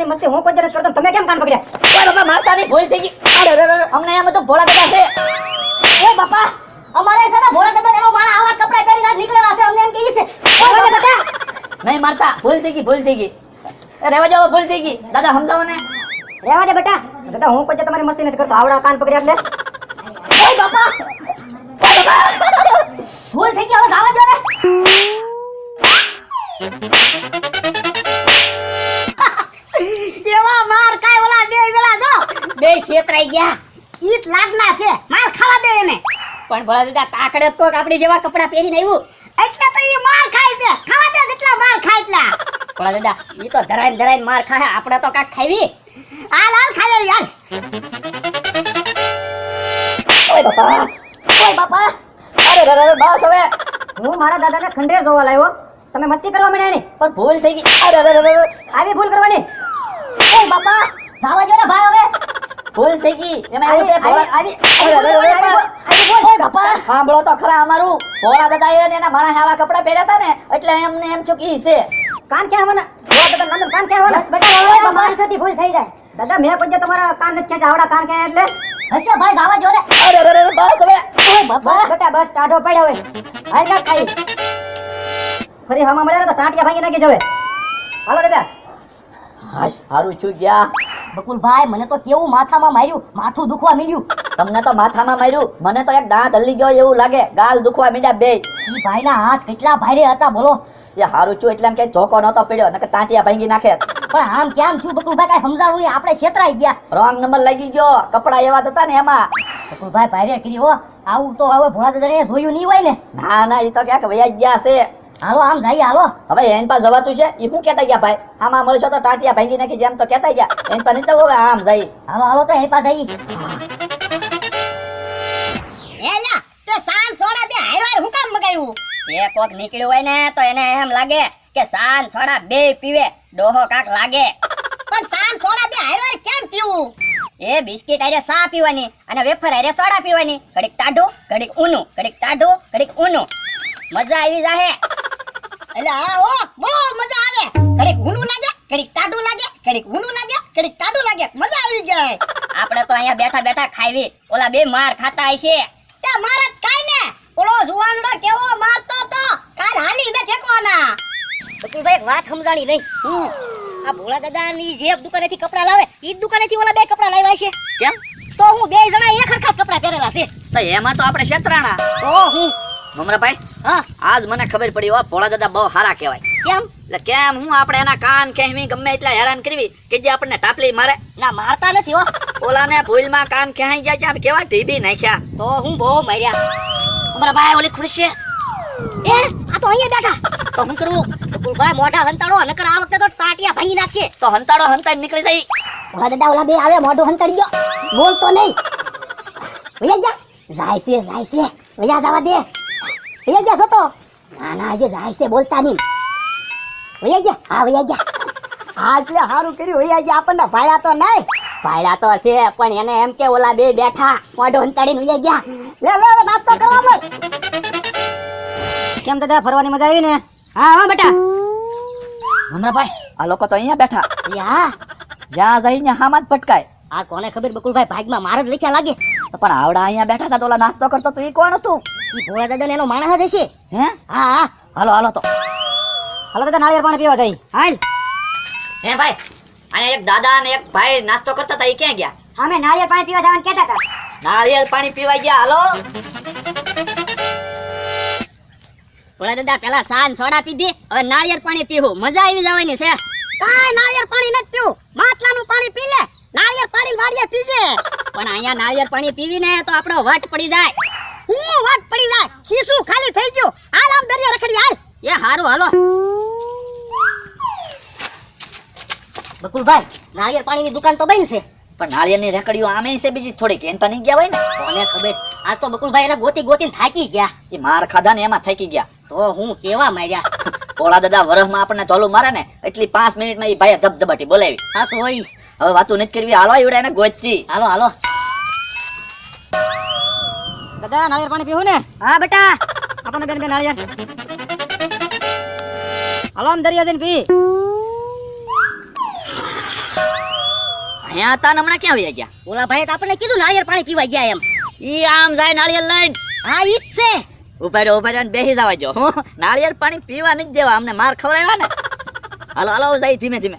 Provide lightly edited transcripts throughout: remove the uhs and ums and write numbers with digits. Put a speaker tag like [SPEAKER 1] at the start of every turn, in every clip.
[SPEAKER 1] તમારી મસ્તી હું કોઈ જ નથી કરતો, તમે કેમ કાન પકડ્યા?
[SPEAKER 2] ઓય બાપા મારતા નહીં, ભૂલ થઈ ગઈ. અરે અરે અરે, અમને એમ તો ભોળા દાદા છે.
[SPEAKER 3] ઓય બાપા અમારે છે ને ભોળા દાદા એનો માણા આવા કપડા પહેરીને જ નીકળેલા છે, અમને એમ કહે છે. ઓય બાપા
[SPEAKER 2] નહીં મારતા, ભૂલ થઈ ગઈ, ભૂલ થઈ ગઈ. રહેવા જાવ, ભૂલ થઈ ગઈ. દાદા સમજાવો ને.
[SPEAKER 3] રહેવા દે બેટા.
[SPEAKER 1] દાદા હું કોઈ જ તમારી મસ્તી નથી કરતો, આવડા કાન પકડ્યા એટલે.
[SPEAKER 3] ઓય બાપા ભૂલ થઈ ગઈ, હવે જાવા દો ને. કેવા માર કાય ઓલા બે જણા જો
[SPEAKER 2] બે છેતરાઈ ગયા.
[SPEAKER 3] ઈત લાગના છે, માર ખાવા દે એને.
[SPEAKER 2] પણ ભોળા દાદા તાકડે કોક આપણી જેવા કપડા પહેરીને આવ્યું.
[SPEAKER 3] એટલે તો ઈ માર ખાય છે, ખાવા દે જેટલા માર ખાય એટલા.
[SPEAKER 2] ભોળા દાદા ઈ તો ધરાઈને ધરાઈને માર ખાય, આપણે તો કાક ખાવી.
[SPEAKER 3] હાલ હાલ ખાય હાલ.
[SPEAKER 1] ઓય બાપા, ઓય બાપા.
[SPEAKER 2] અરે અરે અરે, બસ હવે.
[SPEAKER 1] હું મારા દાદાને ખંડેર જોવા લાવ્યો, તમે મસ્તી કરવા માંડ્યા ને.
[SPEAKER 2] પણ ભૂલ થઈ ગઈ. અરે અરે અરે,
[SPEAKER 1] આવી ભૂલ કરવાની.
[SPEAKER 3] ઓય બાપા જાવા દો ને ભાઈ હવે.
[SPEAKER 2] ભૂલ થઈ ગઈ. એમાં એવું છે ભોળા-
[SPEAKER 1] આવી
[SPEAKER 3] બોલ ઓય બાપા.
[SPEAKER 2] સાંભળો તો ખરા અમારું. ભોળા દાદા એ એના માણસ આવા કપડા પહેર્યા હતા ને, એટલે એમને એમ ચૂકી છે.
[SPEAKER 1] કાન ક્યાં આવવાના? ભોળા દાદા નંદન કાન ક્યાં આવવાના?
[SPEAKER 3] બસ બેટા હવે માણસોથી ભૂલ થઈ જાય.
[SPEAKER 1] દાદા મેં કોઈ દી તમારા કાન નથી ખેંચ્યા, આવડા કાન ક્યાં એટલે?
[SPEAKER 3] હશે ભાઈ જાવા દો ને.
[SPEAKER 2] અરે અરે અરે, બસ હવે.
[SPEAKER 3] ઓય બાપા બેટા બસ ટાઢો પડ્યો હવે. હાલ ના ખાઈ.
[SPEAKER 1] ફરી હામાં મળ્યા ને તો ટાંટિયા ભાંગી નાખી છે હવે. હાલો દાદા.
[SPEAKER 2] હાશ, હારું છું ગયા.
[SPEAKER 3] બકુલભાઈ મને તો કેવું માથામાં માર્યું, માથું દુખવા માંડ્યું.
[SPEAKER 2] તમને તો માથામાં માર્યું, મને તો એક દાંત હલી ગયો એવું લાગે. ગાલ દુખવા માંડ્યા બે.
[SPEAKER 3] ઈ ભાઈના હાથ કેટલા ભારે હતા બોલો.
[SPEAKER 2] એ હારું છું એટલે એમ કે ધોકો નતો પડ્યો, નકર ટાંટિયા ભાંગી નાખે.
[SPEAKER 3] પણ આમ કેમ છું બકુલભાઈ કાઈ સમજાણું નહીં, આપણે છેતરાઈ ગયા.
[SPEAKER 2] રોંગ નંબર લાગી ગયો, કપડા એવા જ હતા ને એમાં.
[SPEAKER 3] બકુલભાઈ ભારે કરી હો, આવું તો હવે ભોળા દાદાને જોયું નહીં હોય ને.
[SPEAKER 2] ના ના, એ તો ક્યાંક વયા જ ગયા છે.
[SPEAKER 3] હાલો આમ જઈએ હાલો.
[SPEAKER 2] હવે એન પાસે જવાતું છે, એ શું કહેતા ગયા ભાઈ? આમાં મળશો તો ટાંટિયા ભાંગી નાખી, જેમ તો કહેતા ગયા. એન પાસે નહીં તો હવે આમ જાય.
[SPEAKER 3] હાલો હાલો તો એની પાસે જઈએ. એલા તે સાન સોડા બે હારવાર હું કામ મગાવ્યું?
[SPEAKER 2] એ કોક નીકળ્યું હોય ને તો એને એમ લાગે કે સાન સોડા બે પીવે, ડોહો કાક લાગે.
[SPEAKER 3] પણ સાન સોડા બે હારવાર કેમ પીવું?
[SPEAKER 2] એ બિસ્કિટ આરે સા પીવાની અને વેફર આરે સોડા પીવાની. ઘડીક ટાઢું, ઘડીક ઊનું, ઘડીક ટાઢું, ઘડીક ઊનું. મજા આવી જાહે.
[SPEAKER 3] એટલે આ ઓ બહુ મજા આવે. ઘડીક ઊનું લાગે, ઘડીક ટાઢું લાગે, ઘડીક ઊનું લાગે, ઘડીક ટાઢું લાગે. મજા આવી જાય.
[SPEAKER 2] આપણે તો અહીંયા બેઠા બેઠા ખાવી, ઓલા બે માર ખાતા હશે.
[SPEAKER 3] તે મારત કાઈ ને ઓલો જુવાનડો કેવો મારતો તો કાલ હાલી ને ઠેકવાના. બકુલભાઈ એક વાત સમજાણી નહીં. આ ભોળા દાદાની જે દુકાનેથી કપડા લાવે ઈ જ દુકાનેથી ઓલા બે કપડા લાવ્યા છે.
[SPEAKER 2] કેમ?
[SPEAKER 3] તો હું બે જણા એક હરખા કપડા પહેરેલા છે.
[SPEAKER 2] તો એમાં તો આપણે છેતરાણા.
[SPEAKER 3] તો હું
[SPEAKER 2] મમરાભાઈ,
[SPEAKER 3] હા
[SPEAKER 2] આજ મને ખબર પડી હો, ભોળા દાદા બહુ સારા કહેવાય.
[SPEAKER 3] કેમ?
[SPEAKER 2] એટલે કેમ હું આપણે એના કાન કહેવી ગમે એટલા હેરાન કરવી કે જે આપણને ટાપલી મારે.
[SPEAKER 3] ના મારતા નથી હો.
[SPEAKER 2] ઓલાને ભૂલમાં કાન કહેવાય ગયા ત્યાં કેવા ટીબી નાખ્યા.
[SPEAKER 3] તો હું બહુ માર્યા.
[SPEAKER 2] મમરાભાઈ ઓલી ખુરશી
[SPEAKER 3] એ આ તો અહીંયા બેઠા.
[SPEAKER 2] તો શું કરવું?
[SPEAKER 3] બકુલભાઈ મોઢા હંતાડો નકર આ વખતે તો ટાટિયા ભાંગી નાખશે.
[SPEAKER 2] તો હંતાડો હંતાડી નીકળી જાય.
[SPEAKER 3] ભોળા દાદા ઓલા બે આવે મોઢું હંતાડી દો. બોલતો નહીં. વયા જા. જાય છે વયા જવા દે. વયા જા જોતો. ના ના હજી જાય છે બોલતા નહીં. વયા જા. હા વયા જા. હા એટલે સારું કર્યું વયા જા. આપણને ભાડ્યા તો નહીં.
[SPEAKER 2] ભાડા તો હશે પણ એને એમ કે ઓલા બે બેઠા મોઢું હંતાડીને વયા ગયા.
[SPEAKER 3] લે નાસ્તો કરવા મત.
[SPEAKER 1] કેમ દાદા ફરવાની મજા આવી ને?
[SPEAKER 3] હા હા બેટા.
[SPEAKER 2] મમરાભાઈ આ લોકો તો અહીંયા બેઠા,
[SPEAKER 3] યા
[SPEAKER 2] જ્યાં જઈને હામાં જ ભટકાય.
[SPEAKER 3] આ કોને ખબર બકુલભાઈ ભાગમાં માર જ લખ્યા લાગે.
[SPEAKER 2] તો પણ આવડા અહીંયા બેઠા હતા તો ઓલા નાસ્તો કરતો તો એ કોણ હતું?
[SPEAKER 3] ઈ ભોળા દાદા એનો માણસ જ હશે.
[SPEAKER 2] હે?
[SPEAKER 3] હા હા
[SPEAKER 2] હાલો હાલો તો.
[SPEAKER 1] હાલો દાદા નાળિયેર પાણી પીવા જઈ.
[SPEAKER 3] હાલ.
[SPEAKER 2] હે ભાઈ, અહીંયા એક દાદા અને એક ભાઈ નાસ્તો કરતા હતા, એ ક્યાં ગયા?
[SPEAKER 3] અમે નાળિયેર પાણી પીવા જવાનું કહેતા હતા.
[SPEAKER 2] નાળિયેર પાણી પીવા ગયા. હાલો.
[SPEAKER 3] ભોળા દાદા પેલા સાન સોડા પીધી, હવે નાળિયેર પાણી પીવું. મજા આવી જવાની છે. કાઈ નાળિયેર પાણી નથી પીવું, માટલાનું પાણી પી લે. નાળિયેર પાણી વાડીએ પીજે.
[SPEAKER 2] પણ અહીંયા નાળિયેર પાણી પીવીને તો આપણો વટ પડી જાય.
[SPEAKER 3] હું વટ પડી જાય? ખીસું ખાલી થઈ ગયું. હાલ આમ દરિયા રખડી હાલ.
[SPEAKER 2] એ હારું હાલો.
[SPEAKER 3] બકુલભાઈ નાળિયેર પાણીની દુકાન તો બંધ છે.
[SPEAKER 2] પણ નાળિયેરની રેકડીઓ આમે છે બીજી થોડીક, એન પાણી ગયા હોય ને.
[SPEAKER 3] કોને ખબર? આ તો બકુલભાઈ એને ગોતીને થાકી ગયા.
[SPEAKER 2] એ માર ખાધા ને એમાં થાકી ગયા.
[SPEAKER 3] તો હું કેવા માર્યા.
[SPEAKER 2] ભોળા દાદા વરસમાં આપણને ધોલું મારે ને એટલી 5 મિનિટમાં એ ભાઈએ ધબધબાટી બોલાવી.
[SPEAKER 3] આ સોઈ.
[SPEAKER 2] હવે વાતું નથી કરવી, હાલો એવડે એને ગોતતી.
[SPEAKER 3] હાલો હાલો.
[SPEAKER 1] દાદા નાળિયેર પાણી પીવું ને?
[SPEAKER 3] હા બેટા.
[SPEAKER 1] આપણને બેન નાળિયેર. હાલો આમ દરિયા જઈને પી.
[SPEAKER 4] અહીંયા હતા ને હમણાં ક્યાં વયા ગયા?
[SPEAKER 3] ઓલા ભાઈએ તો આપણને કીધું નાળિયેર પાણી પીવા ગયા એમ.
[SPEAKER 4] ઈ આમ જાય નાળિયેર લઈને.
[SPEAKER 3] હા ઈ જ છે.
[SPEAKER 4] ઉભા રહ્યો ને બેસી જવા જો. નાળિયેર પાણી પીવા નથી દેવા, અમને માર ખવડાવ્યા ને. હાલો હાલો જાય ધીમે ધીમે.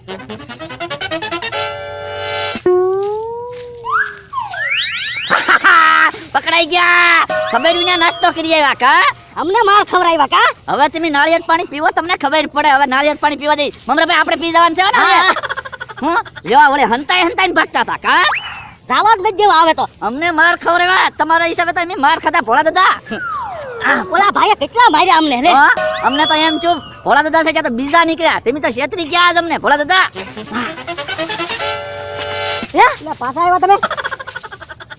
[SPEAKER 4] પકડાઈ ગયા. ખબર વિના નાસ્તો કરી આવ્યા કા?
[SPEAKER 3] અમને માર ખવડાવ્યા કા?
[SPEAKER 4] હવે તમે નાળિયેર પાણી પીવો, તમને ખબર પડે. હવે નાળિયેર પાણી પીવા દે. મમરાભાઈ આપણે પી જવાનું છે હો નાળિયેર. હું જો ઓલે હંતાઈને ભાગતા હતા કા?
[SPEAKER 3] જાવા જ નથી દેવા આવે તો.
[SPEAKER 4] અમને માર ખવડાવ્યા. તમારા હિસાબે તો અમે માર ખાધા ભોળા દાદા.
[SPEAKER 3] ઓલા ભાઈએ કેટલા માર્યા અમને રે.
[SPEAKER 4] હા, અમને તો એમ ચૂપ ભોળા દાદા છે કે તો બીજા નીકળ્યા. તમે તો છેતરી ગયા આજ અમને ભોળા દાદા.
[SPEAKER 3] હે એટલે પાછા આવ્યા તમે?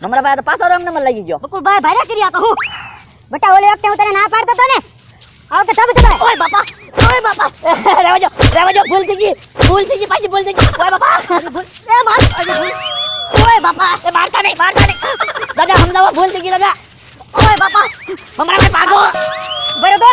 [SPEAKER 4] મમરાભાઈ તો પાછો રંગ નંબર લાગી ગયો.
[SPEAKER 3] બકુલભાઈ ભારે કર્યા તો હું બટા ઓલી વખતે હું તને ના પાડતો તો ને આવ તો તબ તમે. ઓય બાપા
[SPEAKER 4] રેવાજો ભૂલ થઈ ગઈ પાછી ભૂલ થઈ ગઈ. ઓય બાપા
[SPEAKER 3] એ માર ઓય બાપા
[SPEAKER 4] એ મારતા નહીં દાદા સમજાવો ભૂલ થઈ ગઈ દાદા.
[SPEAKER 3] ઓય બાપા
[SPEAKER 4] મમરાભાઈ ભાગો.
[SPEAKER 3] બરો તો